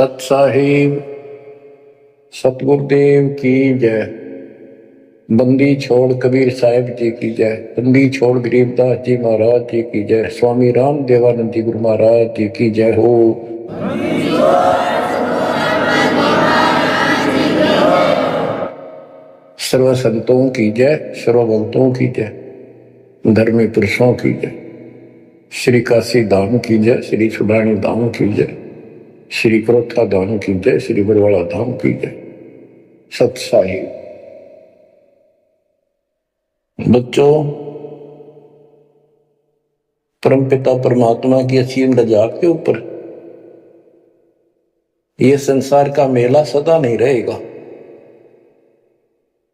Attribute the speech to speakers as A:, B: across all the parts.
A: सत साहिब सतगुरुदेव की जय। बंदी छोड़ कबीर साहिब जी की जय। बंदी छोड़ गरीबदास जी महाराज जी की जय। स्वामी राम देवानंद जी गुरु महाराज जी की जय हो। सर्व संतों की जय, सर्व भक्तों की जय, धर्मी पुरुषों की जय। श्री काशी धाम की जय, श्री सुडानी धाम की जय, श्री क्रोथा धाम की जय, श्री बरवाड़ा धाम की जय। सत साहिब बच्चों, परमपिता परमात्मा की असीम रजा के ऊपर यह संसार का मेला सदा नहीं रहेगा।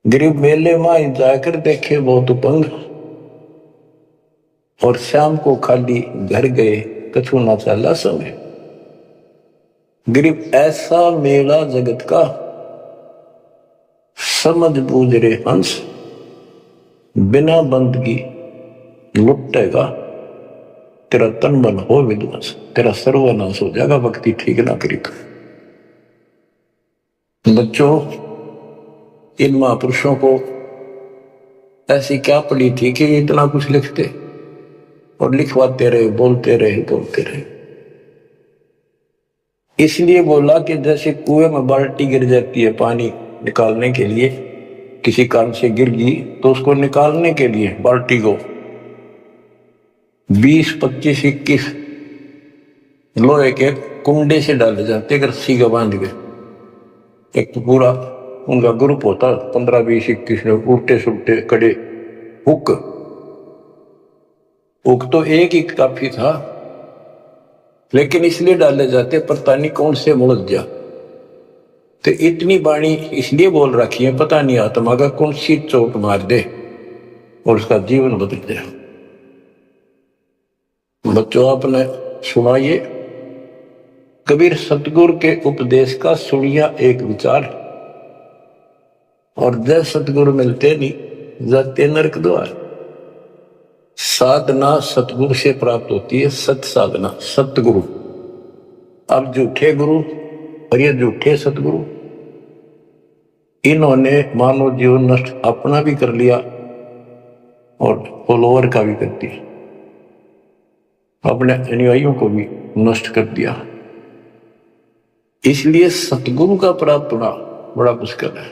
A: गरीब मेले में जाकर देखे बहुत उपंग, और शाम को खाली घर गए कछु ना चला समय। गरीब ऐसा मेला जगत का, समझ बूझ रे हंस, बिना बंदगी लुटेगा तेरा तन मन हो विध्वंस, तेरा सर्वनाश हो जाएगा भक्ति ठीक ना करी तो। बच्चों, इन महापुरुषों को ऐसी क्या पड़ी थी कि इतना कुछ लिखते और लिखवाते रहे, बोलते रहे। इसलिए बोला कि जैसे कुएं में बाल्टी गिर जाती है पानी निकालने के लिए, किसी कारण से गिर गई तो उसको निकालने के लिए बाल्टी को 20, 25, 21 लोहे के कुंडे से डाले जाते रस्सी का बांध के। एक तो पूरा उनका ग्रुप होता 15, 20, 21 लोग, उल्टे सुलटे कड़े हुक तो एक ही काफी था, लेकिन इसलिए डाले जाते पता नहीं कौन से मुड़ जा। तो इतनी बाणी इसलिए बोल रखी है, पता नहीं आत्मा का कौन सी चोट मार दे और उसका जीवन बदल जाए। बच्चों, आपने सुनाइए कबीर सतगुरु के उपदेश का सुनिया एक विचार, और जय सतगुरु मिलते नहीं जाते नरक द्वार। साधना सतगुरु से प्राप्त होती है, सत साधना सतगुरु। अब झूठे गुरु और ये झूठे सतगुरु, इन्होंने मानव जीवन नष्ट अपना भी कर लिया और फॉलोअर का भी कर दिया, अपने अनुयायियों को भी नष्ट कर दिया। इसलिए सतगुरु का प्राप्त होना बड़ा मुश्किल है।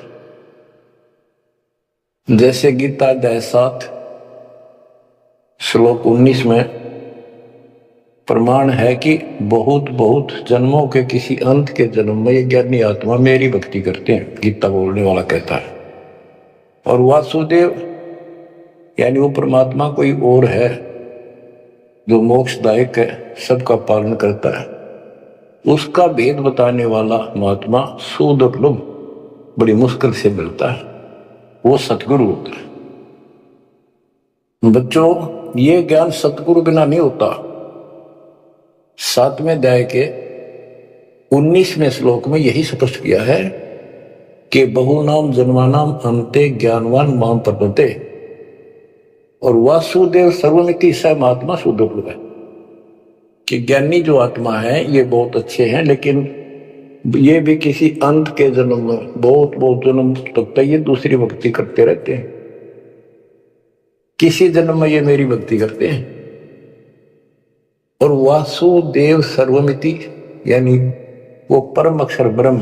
A: जैसे गीता अध्याय 7 श्लोक 19 में प्रमाण है कि बहुत बहुत जन्मों के किसी अंत के जन्म में ये ज्ञानी आत्मा मेरी भक्ति करते हैं, गीता बोलने वाला कहता है। और वासुदेव यानी वो परमात्मा कोई और है जो मोक्षदायक है, सबका पालन करता है, उसका भेद बताने वाला महात्मा सुदुर्लभ बड़ी मुश्किल से मिलता है, वो सतगुरु होता है। बच्चों, ये ज्ञान सतगुरु बिना नहीं होता। 7वें अध्याय के 19वें श्लोक में यही स्पष्ट किया है कि बहुनाम जन्मानाम अंते ज्ञानवान माम प्रपद्ये, और वासुदेव सर्वमिति स महात्मा सुदुर्लभ है कि ज्ञानी जो आत्मा है ये बहुत अच्छे हैं, लेकिन ये भी किसी अंत के जन्म में बहुत जन्म तक ये दूसरी भक्ति करते रहते हैं, किसी जन्म में ये मेरी भक्ति करते हैं। और वासुदेव सर्वमिति यानी वो परम अक्षर ब्रह्म,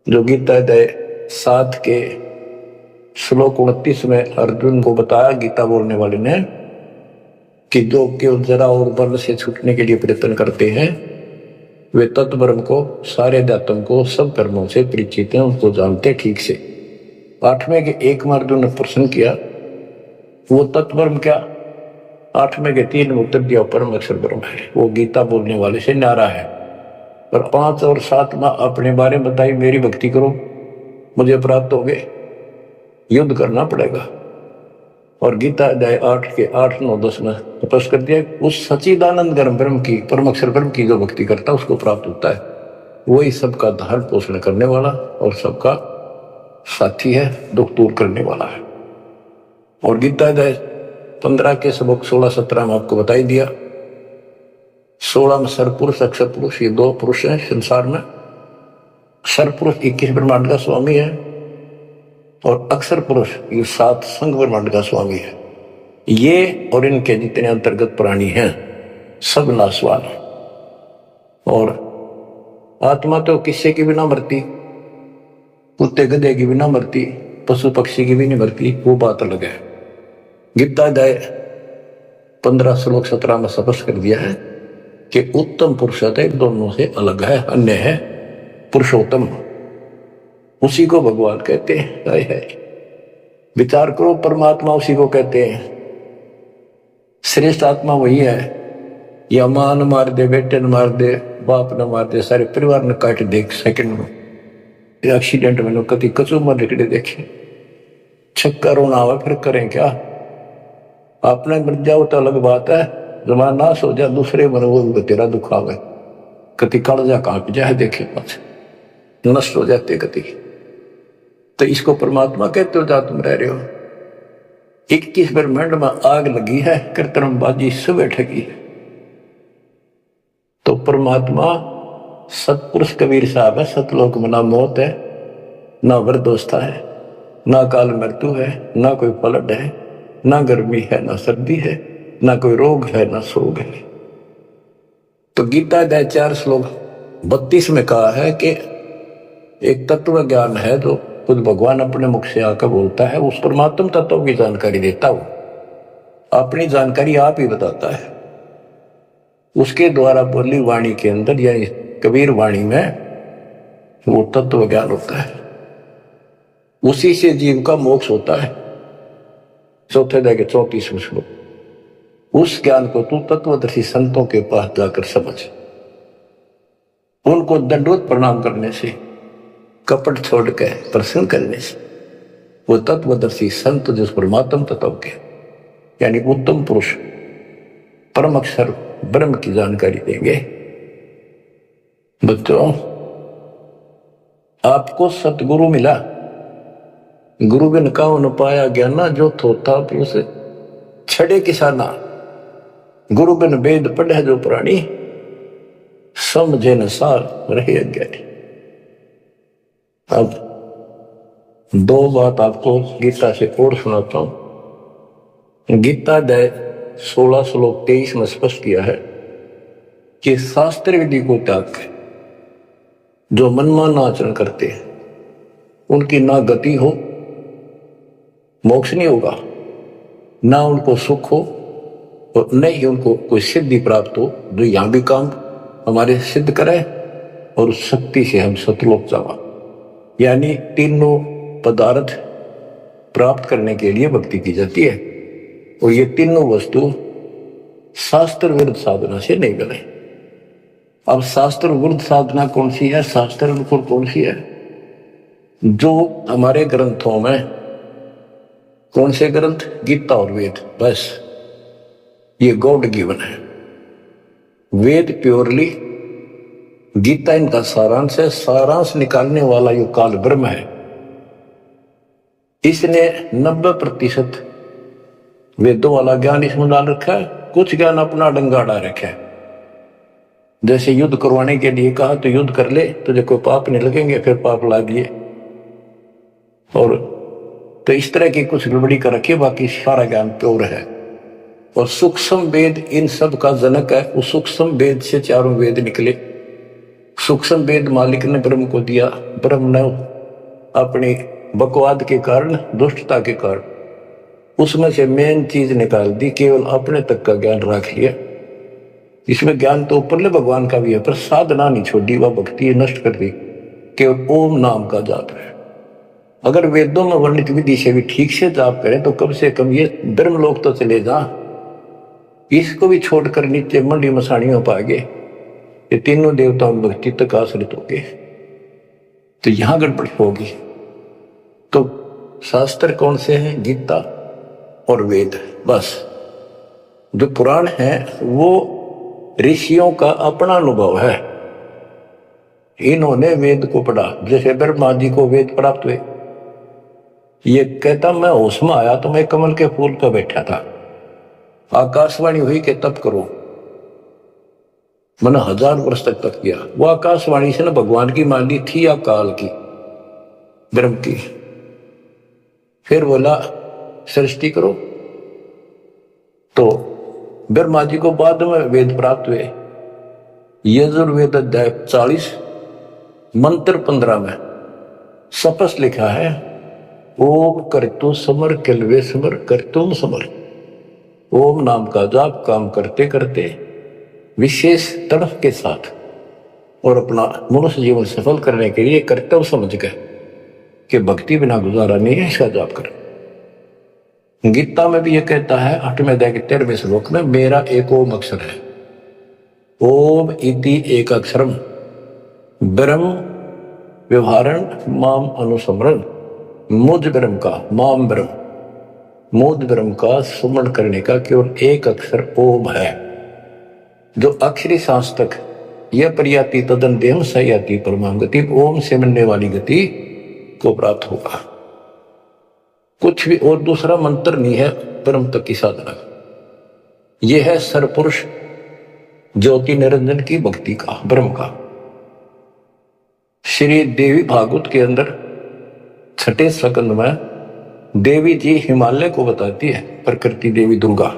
A: जो गीता अध्याय 7 के श्लोक 29 में अर्जुन को बताया गीता बोलने वाले ने कि जो केवल जरा और बल से छूटने के लिए प्रयत्न करते हैं, वे तत्ब्रह्म को, सारे अध्यात्म को, सब कर्मों से परिचित हैं, उनको जानते ठीक से। 8वें के 1 में अर्जुन ने प्रश्न किया, वो तत्ब्रह्म क्या? 8वें के 3 में उत्तर दिया, परम अक्षर ब्रह्म है। वो गीता बोलने वाले से न्यारा है। पर 5 और 7 में अपने बारे में बताई, मेरी भक्ति करो मुझे प्राप्त हो गए, युद्ध करना पड़ेगा। और गीता अध्याय 8 के 8, 9, 10 में स्पष्ट कर दिया, उस सच्चिदानंद ब्रह्म की, परम अक्षर ब्रह्म की जो भक्ति करता है उसको प्राप्त होता है। वही सबका धारण पोषण करने वाला और सबका साथी है, दुख दूर करने वाला है। और गीता अध्याय 15 के सबक 16, 17 में आपको बताई दिया, 16 में सरपुरुष अक्षर पुरुष, ये 2 पुरुष हैं संसार में। सरपुरुष 21 ब्रह्मांड का स्वामी है और अक्षर पुरुष ये 7 संघ ब्रह्मांड का स्वामी है। ये और इनके जितने अंतर्गत प्राणी हैं सब नाशवान। और आत्मा तो किसी की भी ना मरती, कुत्ते गधे की भी ना मरती, पशु पक्षी की भी नहीं मरती, वो बात अलग है। गीता अध्याय 15 श्लोक 17 में स्पष्ट कर दिया है कि उत्तम पुरुषोत्तम दोनों से अलग है, अन्य है पुरुषोत्तम। उसी को भगवान कहते हैं। विचार करो, परमात्मा उसी को कहते हैं। श्रेष्ठ आत्मा वही है। या मां न मार दे, बेटे न मार दे, बाप न मार दे, सारे परिवार ने काट दे सेकंड में। एक्सीडेंट में कभी कचू मर निकले देखे, छक्का रोना आवे फिर करें क्या। आपने मर जाओ तो अलग बात है, जमाना नाश हो जाए दूसरे मन वो तेरा दुख आवे, कति कालजा कांप जाए देखे पास नष्ट हो जाते कति। तो इसको परमात्मा कहते हो, जा तुम रह रहे हो। 21 ब्रह्मांड में आग लगी है, कृत्रिमबाजी सुबह ठगी है। तो परमात्मा सतपुरुष कबीर साहब है। सतलोक में ना मौत है, ना वृद्धावस्था है, ना काल मृत्यु है, ना कोई पलट है, ना गर्मी है, ना सर्दी है, ना कोई रोग है, ना शोक है। तो गीता अध्याय 4 श्लोक 32 में कहा है कि एक तत्व ज्ञान है जो खुद भगवान अपने मुख से आकर बोलता है, उस परमात्म तत्व की जानकारी देता हो, अपनी जानकारी आप ही बताता है। उसके द्वारा बोली वाणी के अंदर यानी कबीर वाणी में वो तत्व ज्ञान होता है। उसी से जीव का मोक्ष होता है। चौथे अध्याय के 34वें श्लोक। उस ज्ञान को तू तत्वदर्शी संतों के पास जाकर समझ। उनको दंडवत प्रणाम करने से, कपट छोड़ के प्रसन्न करने से वो तत्वदर्शी संत जिस परमात्म तत्व के यानी उत्तम पुरुष परम अक्षर ब्रह्म की जानकारी देंगे। बच्चों, आपको सतगुरु मिला, गुरु बिन काहू न पाया ज्ञाना, जो थोथा उसे छड़े किसाना। गुरु बिन वेद पढ़े जो प्राणी, समझे न सार रहे अज्ञानी। अब 2 बात आपको गीता से और सुनाता हूं। गीता अध्याय 16 श्लोक 23 में स्पष्ट किया है कि शास्त्र विधि को त्याग के जो मनमाना आचरण करते हैं उनकी ना गति हो, मोक्ष नहीं होगा, ना उनको सुख हो और न ही उनको कोई सिद्धि प्राप्त हो जो यहां भी काम हमारे सिद्ध करे और उस शक्ति से हम सतलोक जावा। यानी तीनों पदार्थ प्राप्त करने के लिए भक्ति की जाती है और ये तीनों वस्तु शास्त्र विरुद्ध साधना से नहीं मिले। अब शास्त्र विरुद्ध साधना कौन सी है, शास्त्र अनुकूल कौन सी है? जो हमारे ग्रंथों में, कौन से ग्रंथ? गीता और वेद, बस ये गॉड गिवन है। वेद प्योरली, गीता इनका सारांश है। सारांश निकालने वाला यो काल ब्रह्म है। इसने 90% वेदों वाला ज्ञान इसमें डाल रखा है, कुछ ज्ञान अपना डंगाड़ा रखा है। जैसे युद्ध करवाने के लिए कहा तो युद्ध कर ले, तुझे कोई पाप नहीं लगेंगे, फिर पाप ला दिए। और तो इस तरह की कुछ गड़बड़ी कर रखी, बाकी सारा ज्ञान प्योर है। और सूक्ष्म वेद इन सब का जनक है। उस सूक्ष्म वेद से 4 वेद निकले। सूक्ष्म वेद मालिक ने ब्रह्म को दिया। ब्रह्म ने अपनी बकवाद के कारण, दुष्टता के कारण उसमें से मेन चीज निकाल दी, केवल अपने तक का ज्ञान रख लिया। इसमें ज्ञान तो ऊपरले भगवान का भी है, पर साधना नहीं छोड़ी, वह भक्ति नष्ट कर दी। केवल ओम नाम का जाप है। अगर वेदों में वर्णित विधि से भी ठीक से जाप करें तो कम से कम ये ब्रह्म लोक तो चले जा। इसको भी छोड़कर नीचे मंडी मसाणियों पाएंगे, ये तीनों देवताओं में भक्ति तक आश्रित होंगे, तो यहां गड़बड़ी होगी। तो शास्त्र कौन से हैं? गीता और वेद। बस जो पुराण है वो ऋषियों का अपना अनुभव है। इन्होंने वेद को पढ़ा, जैसे ब्रह्मा जी को वेद प्राप्त हुए। ये कहता मैं होश में आया तो मैं कमल के फूल पर बैठा था, आकाशवाणी हुई कि तप करो। मैंने 1000 वर्ष तक किया। वो आकाशवाणी से ना भगवान की मान ली थी या काल की, ब्रह्म की। फिर बोला सृष्टि करो। तो ब्रह्मा जी को बाद में वेद प्राप्त हुए। यजुर्वेद अध्याय 40 मंत्र 15 में स्पष्ट लिखा है, ओम करतु समर किलवे समर करतुम समर। ओम नाम का जाप काम करते करते विशेष तड़फ के साथ और अपना मनुष्य जीवन सफल करने के लिए कर्तव्य समझ गए कि भक्ति बिना गुजारा नहीं है, इसका जाप करें। गीता में भी यह कहता है 8वें अध्याय के 13वें श्लोक में, मेरा एक ओम अक्षर है। ओम इति एक अक्षरम ब्रह्म व्यवहारण माम अनुस्मरण। मुझ ब्रह्म का, माम ब्रह्म, मुझ ब्रह्म का सुमरण करने का केवल एक अक्षर ओम है, जो अक्षरी सांस तक यह प्रयाति तदन देह सयाति परमाम गति, ओम से मिलने वाली गति को प्राप्त होगा। कुछ भी और दूसरा मंत्र नहीं है ब्रह्म तक की साधना। यह है सरपुरुष ज्योति निरंजन की भक्ति का, ब्रह्म का। श्री देवी भागवत के अंदर 6ठे स्कंद में देवी जी हिमालय को बताती है, प्रकृति देवी दुर्गा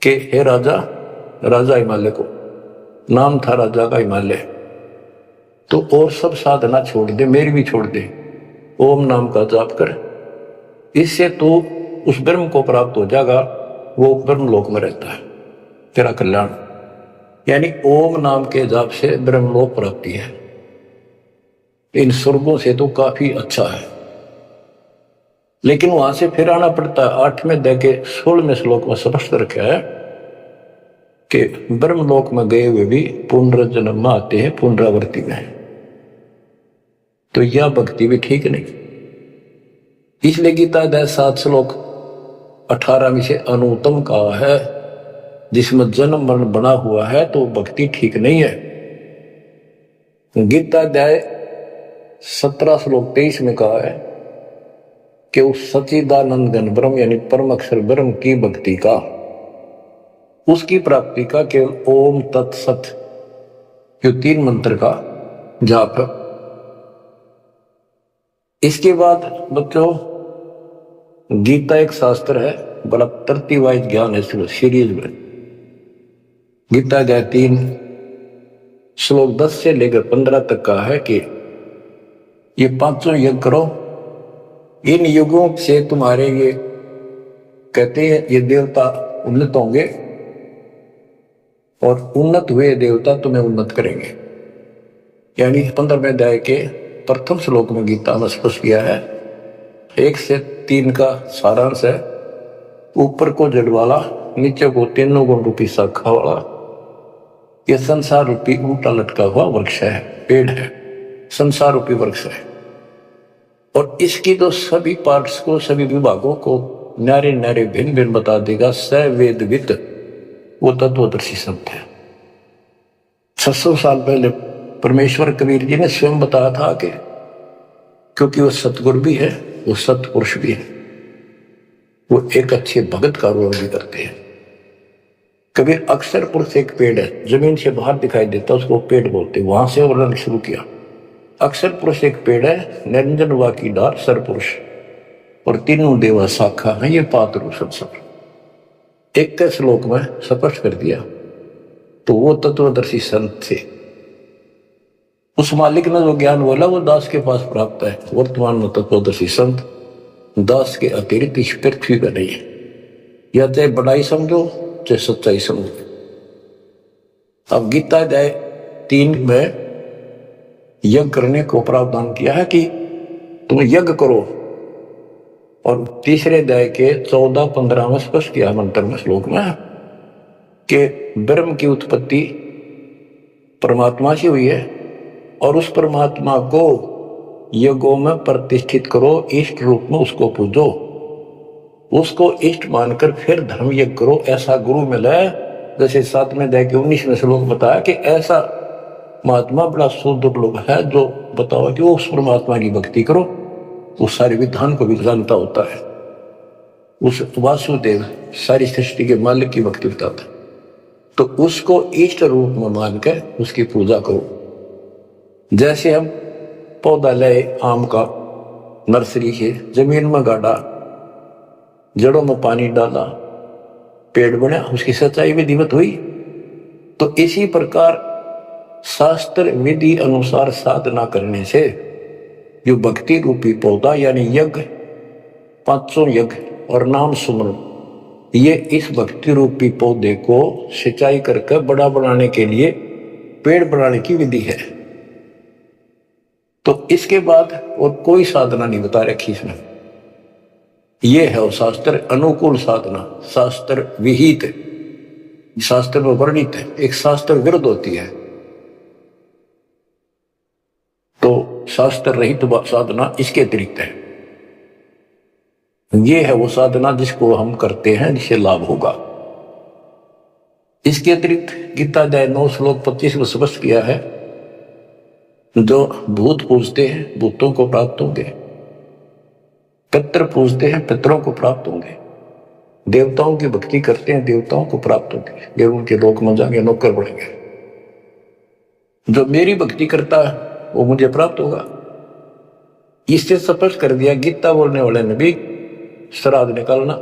A: के, हे राजा, राजा हिमालय को नाम था राजा का हिमालय, तो और सब साधना छोड़ दे, मेरी भी छोड़ दे, ओम नाम का जाप कर, इससे तो उस ब्रह्म को प्राप्त हो जाएगा, वो ब्रह्म लोक में रहता है, तेरा कल्याण। यानी ओम नाम के जाप से ब्रह्मलोक प्राप्ति है। इन स्वर्गों से तो काफी अच्छा है, लेकिन वहां से फिर आना पड़ता है। 8वें अध्याय के 16वें श्लोक में स्पष्ट रखा है कि ब्रह्मलोक में गए हुए भी पुनर्जन्म में आते हैं, पुनरावृत्ति में। तो यह भक्ति भी ठीक नहीं। इसलिए गीता अध्याय 7 श्लोक 18 में से अनुत्तम कहा है, जिसमें जन्म मरण बना हुआ है तो भक्ति ठीक नहीं है। गीता अध्याय 17 श्लोक 23 में कहा है कि उस सच्चिदानंद घन ब्रह्म यानी परम अक्षर ब्रह्म की भक्ति का, उसकी प्राप्ति का केवल ओम तत्सत जो 3 मंत्र का जाप है। इसके बाद बच्चों गीता एक शास्त्र है, बड़ा तरतीवाइज ज्ञान है सीरीज में। गीता अध्याय 3 श्लोक 10 से लेकर 15 तक का है कि ये 5 यज्ञ करो, इन युगों से तुम्हारे ये कहते हैं ये देवता उन्नत होंगे और उन्नत हुए देवता तुम्हें उन्नत करेंगे। यानी 15वें अध्याय के प्रथम श्लोक में गीता में स्पष्ट किया है, 1 से 3 का सारांश है। ऊपर को जड़ वाला, नीचे को 3 गुण रूपी शाखा वाला, यह संसार रूपी उल्टा लटका हुआ वृक्ष है, पेड़ है, संसार रूपी वृक्ष है। और इसकी तो सभी पार्ट्स को, सभी विभागों को न्यारे न्यारे भिन्न भिन्न बता देगा सवेदविद, वो तत्वदर्शी शब्द है। 600 साल पहले परमेश्वर कबीर जी ने स्वयं बताया था कि क्योंकि वो सतगुरु भी है, वो सतपुरुष भी है, वो एक अच्छे भगत का रोल भी करते हैं। कबीर अक्षर पुरुष एक पेड़ है, जमीन से बाहर दिखाई देता, उसको पेड़ बोलते, वहां से वर्णन शुरू किया। अक्षर पुरुष एक पेड़ है, निरंजन वा की डार सरपुरुष, और 3 देवा शाखा है, ये पात्र संसार। 1 श्लोक में स्पष्ट कर दिया। तो वो तत्वदर्शी संत थे, उस मालिक ने जो ज्ञान बोला वो दास के पास प्राप्त है। वर्तमान में तत्वदर्शी संत दास के अतिरिक्त इस पृथ्वी पर नहीं है, या चाहे बड़ाई समझो चाहे सच्चाई समझो। अब गीता अध्याय 3 में यज्ञ करने को प्रावधान किया है कि तुम यज्ञ करो, और 3रे अध्याय के 14-15 में स्पष्ट किया मंत्र में श्लोक में कि ब्रह्म की उत्पत्ति परमात्मा से हुई है, और उस परमात्मा को यज्ञों में प्रतिष्ठित करो, इष्ट रूप में उसको पूजो, उसको इष्ट मानकर फिर धर्म यज्ञ करो। ऐसा गुरु मिला है, जैसे 7वें अध्याय के 19वें श्लोक बताया कि ऐसा महात्मा बड़ा सुदुर्लभ है जो बताओ कि वो उस परमात्मा की भक्ति करो, उस सारे विधान को भी जानता होता है, उस वासुदेव सारी सृष्टि के मालिक की भक्ति बताता है। तो उसको इष्ट रूप में मान कर उसकी पूजा करो। जैसे हम पौधा लाए आम का नर्सरी से, जमीन में गाड़ा, जड़ों में पानी डाला, पेड़ बना, उसकी सच्चाई विधिवत हुई। तो इसी प्रकार शास्त्र विधि अनुसार साधना करने से जो भक्ति रूपी पौधा यानी यज्ञ, पांचों यज्ञ और नाम सुमरण, ये इस भक्ति रूपी पौधे को सिंचाई करके बड़ा बनाने के लिए पेड़ बनाने की विधि है। तो इसके बाद और कोई साधना नहीं बता रखी इसमें। ये है वो शास्त्र अनुकूल साधना, शास्त्र विहित, शास्त्र में वर्णित है। एक शास्त्र विरुद्ध होती है, तो शास्त्र रहित साधना इसके अतिरिक्त है। ये है वो साधना जिसको हम करते हैं, जिससे लाभ होगा। इसके अतिरिक्त गीता अध्याय 9 श्लोक 25 में स्पष्ट किया है, जो भूत पूजते हैं भूतों को प्राप्त होंगे, पितृ पूजते हैं पितरों को प्राप्त होंगे, देवताओं की भक्ति करते हैं देवताओं को प्राप्त होंगे, ये उनके लोक में जाएंगे, नौकर बनेंगे। जो मेरी भक्ति करता है वो मुझे प्राप्त होगा। इससे स्पष्ट कर दिया गीता बोलने वाले ने भी, श्राद्ध निकालना,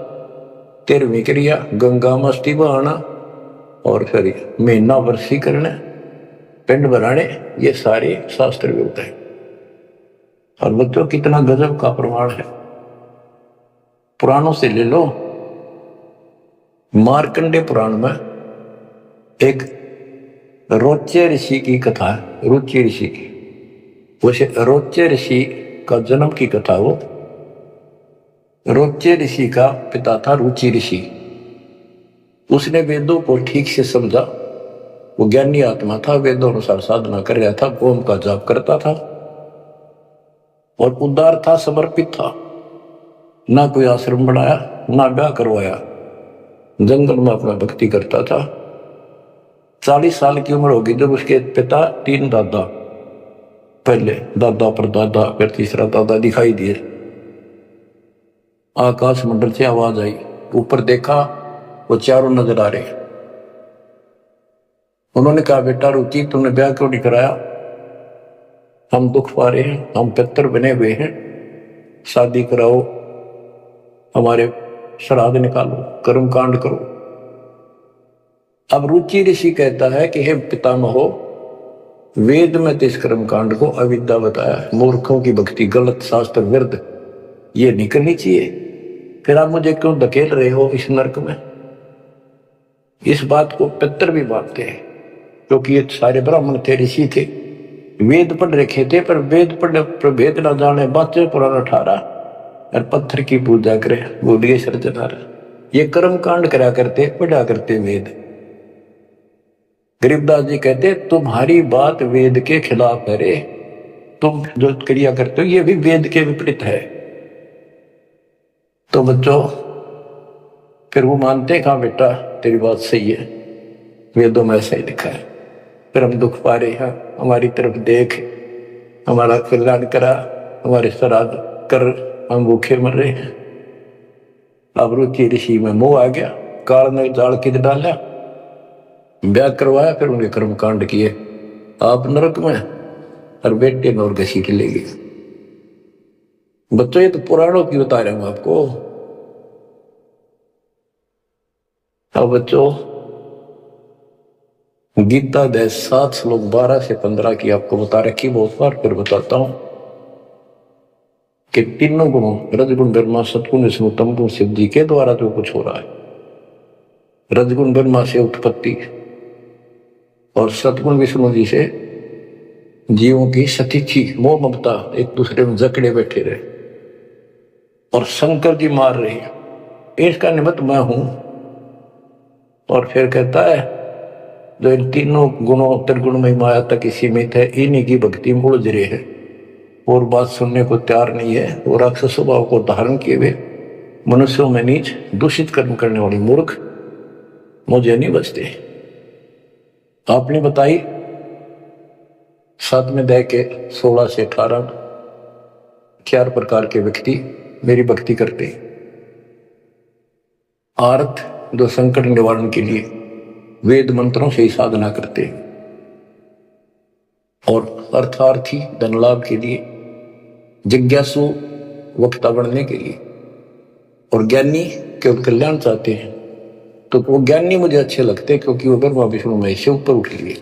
A: 13वीं क्रिया गंगा मस्ती बहाना, और फिर महीना वर्षी करना, पिंड बनाने, ये सारे शास्त्र विरुद्ध है। और बच्चों कितना गजब का प्रमाण है, पुराणों से ले लो। मार्कंडे पुराण में एक रोच्य ऋषि की कथा है, रुचि ऋषि की। वैसे रोच्य ऋषि का जन्म की कथा वो। रोच्य ऋषि का पिता था रुचि ऋषि। उसने वेदों को ठीक से समझा, वो ज्ञानी आत्मा था, वेदों अनुसार साधना कर रहा था, ओम का जाप करता था और उदार था, समर्पित था। ना कोई आश्रम बनाया, ना ब्याह करवाया, जंगल में अपना भक्ति करता था। 40 साल की उम्र होगी जब उसके पिता 3 दादा, पहले दादा परदादा फिर तीसरा दादा दिखाई दिए। आकाश मंडल से आवाज आई, ऊपर देखा, वो चारों नजर आ रहे। उन्होंने कहा, बेटा रुचि तुमने ब्याह क्यों नहीं कराया? हम दुख पा रहे हैं, हम पितर बने हुए हैं, शादी कराओ, हमारे श्राद्ध निकालो, कर्म कांड करो। अब रुचि ऋषि कहता है कि हे पितामहो, वेद में तो इस कर्म कांड को अविद्या बताया, मूर्खों की भक्ति, गलत, शास्त्र विरुद्ध, ये नहीं करनी चाहिए। फिर आप मुझे क्यों धकेल रहे हो इस नरक में? इस बात को पितर भी मानते हैं, क्योंकि ये सारे ब्राह्मण थे, ऋषि थे, वेद पढ़ रखे थे, पर वेद पढ़ प्रभेद न जाने, बातें पुराना ठारा और पत्थर की पूजा करे, बोलिए सर्जनार। ये कर्म कांड करा करते, पढ़ा करते वेद। गरीबदास जी कहते, तुम्हारी बात वेद के खिलाफ है रे, तुम जो क्रिया करते हो ये भी वेद के विपरीत है। तो बच्चों फिर वो मानते कहा, बेटा तेरी बात सही है, वेदों में ऐसा ही लिखा है, फिर हम दुख पा रहे हैं, हमारी तरफ देख, हमारा कल्याण करा, हमारे श्राद्ध कर, हम भूखे मर रहे हैं। अब रुचि ऋषि में मोह आ गया, काल ने जाल किद डाला, ब्याह करवाया, फिर उनके कर्म कांड किए, आप नरक में और बेटे में और घसीट ले गए। बच्चों ये तो पुराणों की बता रहा हूं आपको। अब बच्चों गीता अध्याय 7 श्लोक 12 से 15 की आपको बता रखी, बहुत बार फिर बताता हूं कि तीनों गुणों, रजगुण ब्रह्मा, सतगुण विष्णु, तमगुण शिव जी के द्वारा जो कुछ हो रहा है। रजगुण ब्रह्मा से उत्पत्ति और सतगुण विष्णु जी से जीवों की सतीथी, मोह ममता, एक दूसरे में जकड़े बैठे रहे, और शंकर जी मार रहे हैं, इसका निमित्त मैं हूं। और फिर कहता है, जो इन तीनों गुणों त्रिगुण में माया तक सीमित है, इन्हीं की भक्ति में उलझ रहे हैं और बात सुनने को तैयार नहीं है, और राक्षस स्वभाव को धारण किए हुए मनुष्यों में नीच दूषित कर्म करने वाली मूर्ख मुझे नहीं बचते। आपने बताई 7वें अध्याय के 16 से 18 4 प्रकार के व्यक्ति मेरी भक्ति करते। आर्त, जो संकट निवारण के लिए, वेद मंत्रों से ही साधना करते हैं और अर्थार्थी धन लाभ के लिए, जिज्ञासु वक्ता बनने के लिए, और ज्ञानी केवल कल्याण चाहते हैं। तो वो ज्ञानी मुझे अच्छे लगते क्योंकि वो ब्रह्मा विष्णु महेश से ऊपर उठ लिए।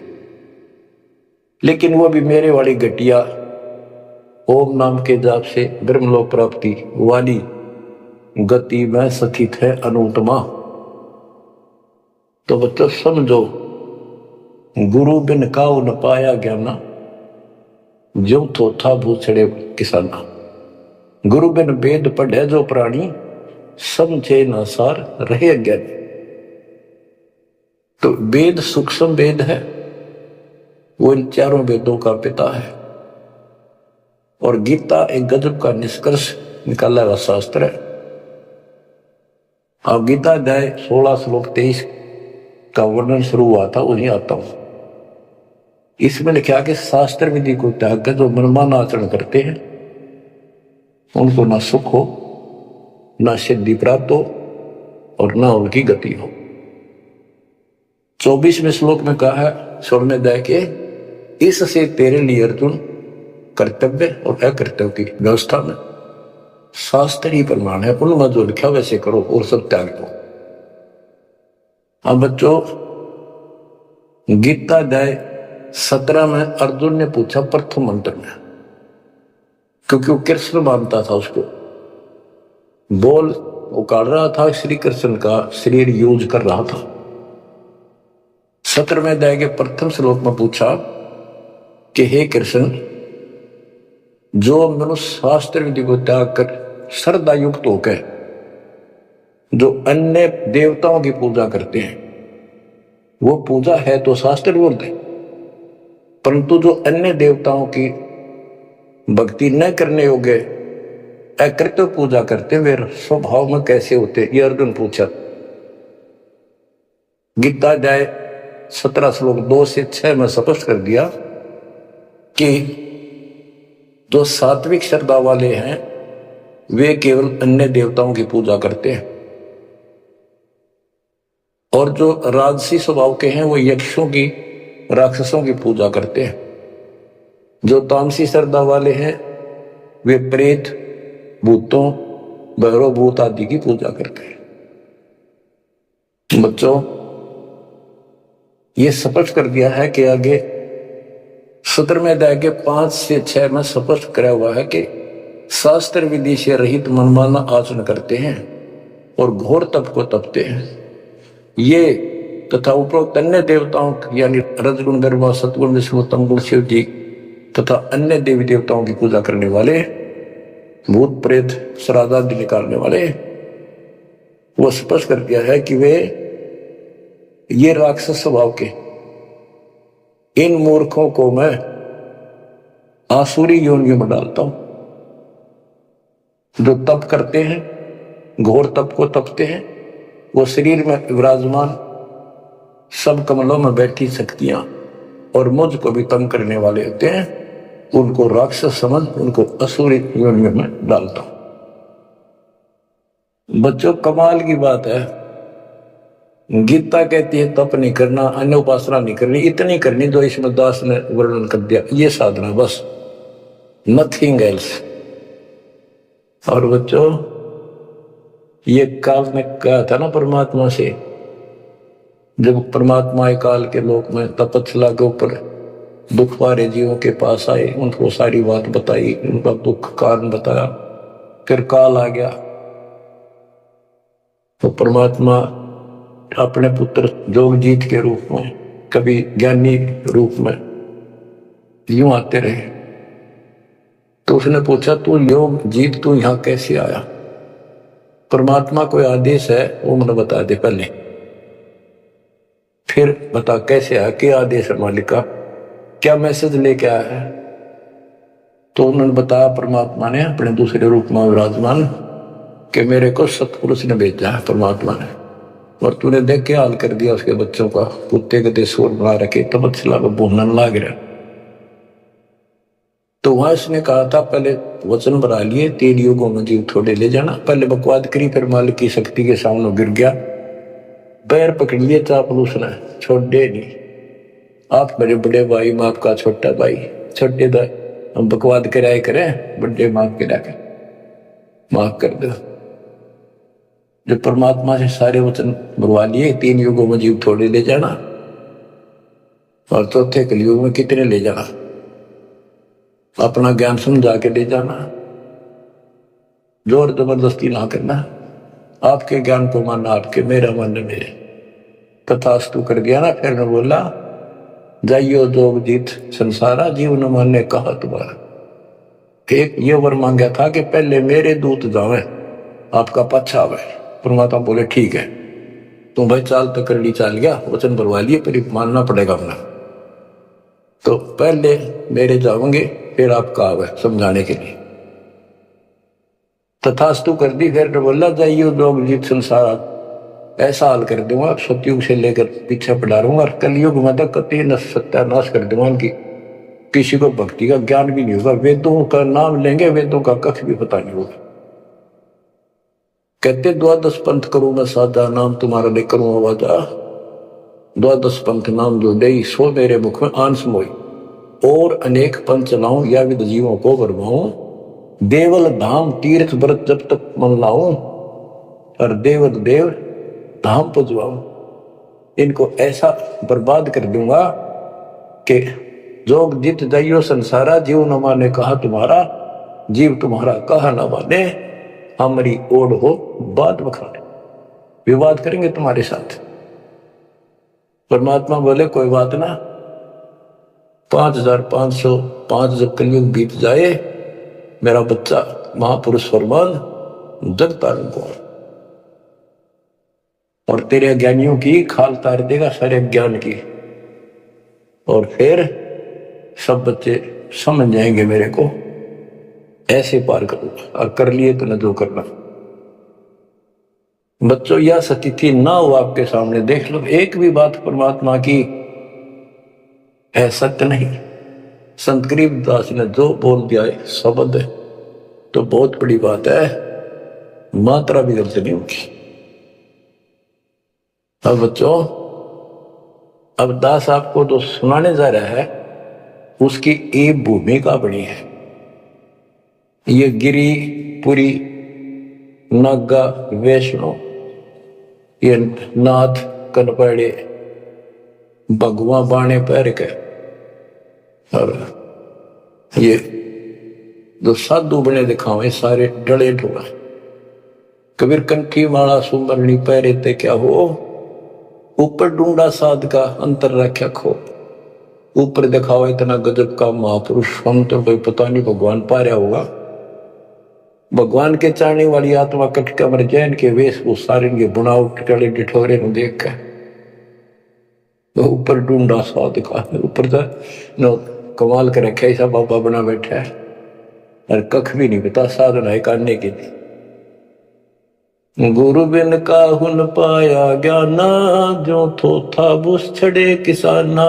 A: लेकिन वो भी मेरे वाली घटिया ओम नाम के जाप से ब्रह्मलोक प्राप्ति वाली गति में स्थित है अनुत्तमा। तो बच्चों समझो, गुरु बिन काऊ न पाया ज्ञाना, जो थोथा भूछड़े किसाना। गुरु बिन वेद पढ़े जो प्राणी, समझे न सार रहे अज्ञानी। तो वेद सूक्ष्म वेद है, वो इन चारों वेदों का पिता है। और गीता एक गजब का निष्कर्ष निकाला हुआ शास्त्र है। अब गीता अध्याय 16 श्लोक 23 का वर्णन शुरू हुआ था, उन्हीं आता हूं। इसमें लिखा कि शास्त्र विधि को त्याग कर जो मनमाना आचरण करते हैं उनको ना सुख हो, ना सिद्धि प्राप्त हो और ना उनकी गति हो। 24वें श्लोक में कहा है 16वें अध्याय के, इससे तेरे लिए अर्जुन कर्तव्य और अकर्तव्य की व्यवस्था में शास्त्र ही प्रमाण है, उनमें जो लिखा वैसे करो और सब त्याग दो। अब बच्चों, गीता अध्याय 17 में अर्जुन ने पूछा प्रथम मंत्र में, क्योंकि वो कृष्ण मानता था उसको, बोल उकाड़ रहा था, श्री कृष्ण का शरीर यूज कर रहा था। 17वें अध्याय के प्रथम श्लोक में पूछा कि हे कृष्ण, जो मनुष्य शास्त्र विधि को त्याग कर श्रद्धा युक्त होकर जो अन्य देवताओं की पूजा करते हैं, वो पूजा है तो शास्त्र विरुद्ध है। परंतु जो अन्य देवताओं की भक्ति न करने योग्य अकृत्य पूजा करते वे स्वभाव में कैसे होते, ये अर्जुन पूछा। गीता अध्याय 17 श्लोक 2 से 6 में स्पष्ट कर दिया कि जो सात्विक श्रद्धा वाले हैं वे केवल अन्य देवताओं की पूजा करते हैं, और जो राजसी स्वभाव के हैं वो यक्षों की, राक्षसों की पूजा करते हैं। जो तामसी श्रद्धा वाले हैं वे प्रेत, भूतों, भैरव भूत आदि की पूजा करते हैं। बच्चों, ये स्पष्ट कर दिया है कि आगे 17वें अध्याय के 5 से 6 में स्पष्ट कराया हुआ है कि शास्त्र विधि से रहित मनमाना आचरण करते हैं और घोर तप को तपते हैं। ये तथा उपरोक्त अन्य देवताओं यानी रजगुण, गर्भ, सतगुण, विष्णु, तमगुण, शिव जी तथा अन्य देवी देवताओं की पूजा करने वाले, भूत प्रेत, श्राद्ध आदि निकालने वाले, वो स्पष्ट कर दिया है कि वे ये राक्षस स्वभाव के इन मूर्खों को मैं आसुरी योनियों में डालता हूं। जो तप करते हैं, घोर तप को तपते हैं, वो शरीर में विराजमान सब कमलों में बैठी शक्तियां और मुझको भी तंग करने वाले होते हैं, उनको राक्षस समझ उनको असुरी योनियों में डालता हूं। बच्चों, कमाल की बात है, गीता कहती है तप नहीं करना, अन्य उपासना नहीं करनी, इतनी करनी जो इसमें दास ने वर्णन कर दिया, ये साधना बस, नथिंग एल्स। और बच्चों, ये काल ने कहा था ना परमात्मा से, जब परमात्मा काल के लोक में तपस्या के ऊपर दुख वाले जीवों के पास आए, उनको सारी बात बताई, उनका दुख कारण बताया, फिर काल आ गया तो परमात्मा अपने पुत्र जोगजीत के रूप में, कभी ज्ञानी रूप में यूं आते रहे। तो उसने पूछा, तू योगजीत तू यहां कैसे आया? परमात्मा कोई आदेश है वो मुझे बता दे पहले, फिर बता कैसे आया, क्या आदेश है मालिक का, क्या मैसेज लेके आया है? तो उन्होंने बताया परमात्मा ने अपने दूसरे रूप में विराजमान कि मेरे को सतपुरुष ने भेजा है परमात्मा ने, और तूने देख के हाल कर दिया उसके बच्चों का, कुत्ते के देश बना रखे, तपस्या को भूनने लाग रहा। तो वहां इसने कहा था पहले वचन बना लिए, 3 युगों में जीव थोड़े ले जाना, पहले बकवाद करी, फिर मालिक की शक्ति के सामने गिर गया पैर पकड़ लिए चापलूस ने, छोड़े नहीं। आप मेरे बड़े भाई, मैं आपका छोटा भाई, छोटे दा हम बकवाद कराए करें, बड़े माफ करा कर माफ कर दो। जो परमात्मा से सारे वचन बुलवा लिए, 3 युगों में जीव थोड़े ले जाना और चौथे कलयुग में कितने ले जाना, अपना ज्ञान समझा के ले जाना, जोर जबरदस्ती ना करना, आपके ज्ञान को मानना आपके, मेरा मानना मेरे। तथास्तु कर दिया ना। फिर ने बोला जाइयो जोग जीत संसारा, जीव न माने कहा तुम्हारा। एक ये वर मांगा था कि पहले मेरे दूत जावे, आपका पच्छा आवे। परमात्मा बोले ठीक है, तुम भाई चाल तो कर ली, चाल गया, वचन भरवा लिए, पर मानना पड़ेगा अपना। तो पहले मेरे जाओगे, फिर आपका आवे समझाने के लिए। तथास्तु कर दी। फिर बोला जाइयो जोग जीत संसारा, ऐसा हाल कर दूंगा सतयुग से लेकर पीछे पढ़ाऊंगा, और कलयुग में तक कति सत्यानाश कर दूंगा उनकी, किसी को भक्ति का ज्ञान भी नहीं होगा, वेदों का नाम लेंगे, वेदों का कख भी पता नहीं होगा। कहते द्वादश पंथ करूं मैं साजा, नाम तुम्हारा ले करूं आवाजा। द्वादश पंथ नाम जो दे, सो मेरे मुख में आंस मोई, और अनेक पंथ चलाऊं, या विद जीवों को बरवाऊं। देवल धाम तीर्थ व्रत जब तक मन लाऊं, और देवल देव धाम पुजवाऊं। इनको ऐसा बर्बाद कर दूंगा कि जोग जीत जाइयो संसारा, जीव न माने कहा तुम्हारा, जीव तुम्हारा कहा न माने, हमारी ओढ़ हो बात बखाने, विवाद करेंगे तुम्हारे साथ। परमात्मा बोले कोई बात ना, 5505 जब कलयुग बीत जाए, मेरा बच्चा महापुरुष फरमान जग तारण को, और तेरे अज्ञानियों की खाल तार देगा, सारे ज्ञान की, और फिर सब बच्चे समझ जाएंगे मेरे को, ऐसे पार करूंगा। और कर लिए तो न जो करना। बच्चों यह स्थिति ना हो आपके सामने, देख लो एक भी बात परमात्मा की है सत्य नहीं। संत गरीबदास ने जो बोल दिया है शब्द है, तो बहुत बड़ी बात है, मात्रा भी गलत नहीं होगी। अब बच्चों, अब दास आपको जो सुनाने जा रहा है, उसकी एक भूमिका बनी है। ये गिरी पुरी नागा वैष्णो, ये नाथ कनपड़े भगवा बाणे पैर के, और ये जो साधु बने दिखावे सारे डले ढोला। कबीर कंठी माला सुमरनी पैरे ते क्या हो, ऊपर ढूंढा साध का अंतर रख्या खो। ऊपर दिखावा इतना गजब का महापुरुष, हम तो कोई पता नहीं भगवान पा रहा होगा। भगवान के चाहने वाली आत्मा कट कमर जैन के वेश वो सारे के बुनावट टले डिठोरे को देख कर तो ऊपर ढूंढा साध का, ऊपर तो कमाल कर रखे ऐसा बाबा बना बैठा है, और कख भी नहीं पता साधना है करने के लिए। गुरु बिन काहुन पाया ज्ञाना, जो थो था बुस छड़े किसाना।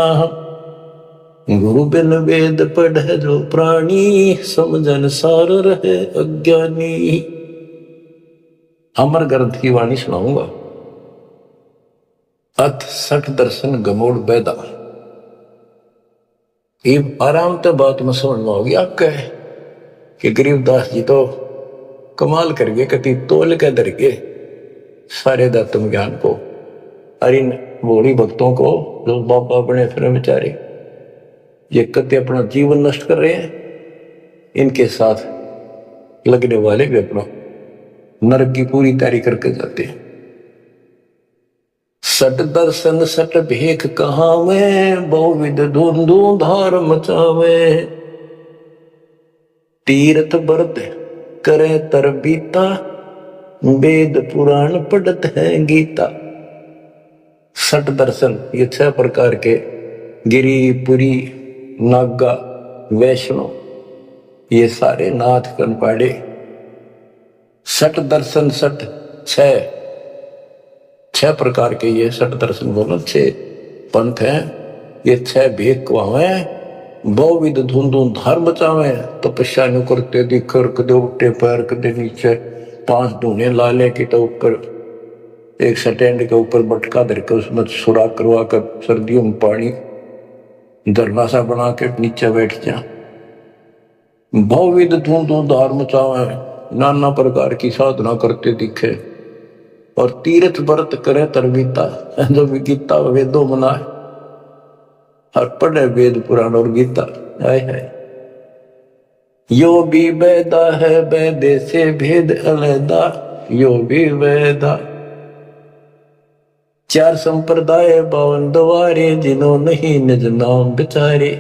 A: गुरु बिन वेद पढ़े जो प्राणी, समझन सार रहे अज्ञानी। अमर ग्रंथ की वाणी सुनाऊंगा। अथ सठ दर्शन गमोड़ बैदा। ये आराम तो बात में समझ में होगी आपका है कि गरीबदास जी तो कमाल कर गए, कति तोल के दर गए सारे दत्तम ज्ञान को, और इन भोली भक्तों को जो बाबा बने फिर बेचारे ये कति अपना जीवन नष्ट कर रहे हैं, इनके साथ लगने वाले भी अपना नरक की पूरी तैयारी करके जाते हैं। सट दर्शन सट भेख कहावे, बहुविध धूंधू धार मचावे। तीर्थ व्रत करे तर बीता, वेद पुराण पढ़त है गीता। सट दर्शन ये 6 प्रकार के, गिरी पुरी नागा वैष्णो, ये सारे नाथ कनपाड़े। सट दर्शन सट 6 प्रकार के, ये सट दर्शन बोलो 6 पंथ हैं, ये 6 भेद कुआवे। बहुविध धुंधु धर्म बचावे, तपस्या नु करते दिखर कदे उठे पैर कदे नीचे, 5 धूने लाले की तो ऊपर एक स्टैंड के ऊपर मटका धरकर उसमें सुराख करवा कर सर्दियों में पानी धरना सा बना के नीचे बैठ जा। बहुविध धूम धार मचावे, नाना प्रकार की साधना करते दिखे और तीर्थ व्रत करे तरबीता, जो भी गीता वेदों मनाए और पढ़े वेद पुराण और गीता। हाय हाय, यो भी वेदा है वेदे से भेद अलैदा, यो भी वेदा। 4 संप्रदाय 52 द्वारे, जिन्हों नहीं निज नाम बिचारे।